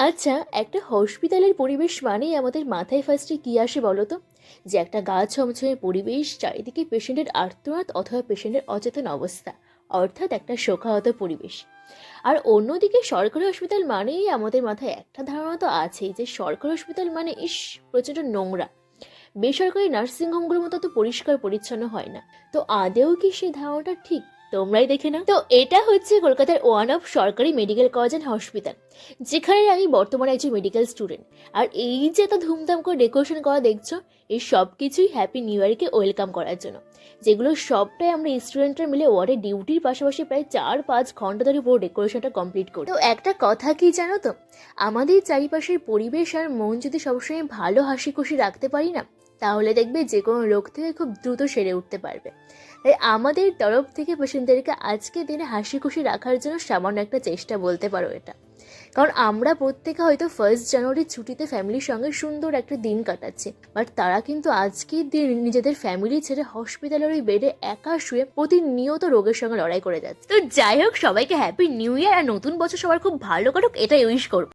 আচ্ছা, একটা হসপিটালের পরিবেশ মানেই আমাদের মাথায় ফার্স্টে কি আসে বলো তো? যে একটা গা ছমছমে পরিবেশ, চারিদিকে পেশেন্টের আর্তনাদ অথবা পেশেন্টের অচেতন অবস্থা, অর্থাৎ একটা শোকাহত পরিবেশ। আর অন্যদিকে সরকারি হসপিটাল মানেই আমাদের মাথায় একটা ধারণা তো আছেই যে সরকারি হসপিটাল মানে প্রচণ্ড নোংরা। বেসরকারি নার্সিংহোমগুলোর মতো তো পরিষ্কার পরিচ্ছন্ন হয় না। তো আদেও কি সেই ধারণাটা ঠিক? তোমরাই দেখে নাও। তো এটা হচ্ছে কলকাতার ওয়ান অফ সরকারি মেডিকেল কলেজ অ্যান্ড হসপিটাল, যেখানে আমি বর্তমানে একজন মেডিকেল স্টুডেন্ট। আর এই যে এত ধুমধাম করে ডেকোরেশন করা দেখছো, এই সব কিছুই হ্যাপি নিউ ইয়ারকে ওয়েলকাম করার জন্য, যেগুলো সবটাই আমরা স্টুডেন্টরা মিলে ওয়ার্ডে ডিউটির পাশাপাশি প্রায় 4-5 ঘন্টা ধরে পুরো ডেকোরেশনটা কমপ্লিট করি। তো একটা কথা কি জানো তো, আমাদের চারিপাশের পরিবেশ আর মন যদি সবসময় ভালো হাসি খুশি রাখতে পারি না, তাহলে দেখবে যে কোনো রোগ থেকে খুব দ্রুত সেরে উঠতে পারবে। তাই আমাদের তরফ থেকে পেশেন্টদেরকে আজকের দিনে হাসি খুশি রাখার জন্য সামান্য একটা চেষ্টা বলতে পারো এটা। কারণ আমরা প্রত্যেকে হয়তো 1 জানুয়ারির ছুটিতে ফ্যামিলির সঙ্গে সুন্দর একটা দিন কাটাচ্ছি, বাট তারা কিন্তু আজকের দিন নিজেদের ফ্যামিলি ছেড়ে হসপিটালের ওই বেডে একা শুয়ে প্রতিনিয়ত রোগের সঙ্গে লড়াই করে যাচ্ছে। তো যাই হোক, সবাইকে হ্যাপি নিউ ইয়ার আর নতুন বছর সবার খুব ভালো কাটুক, এটাই উইশ করবো।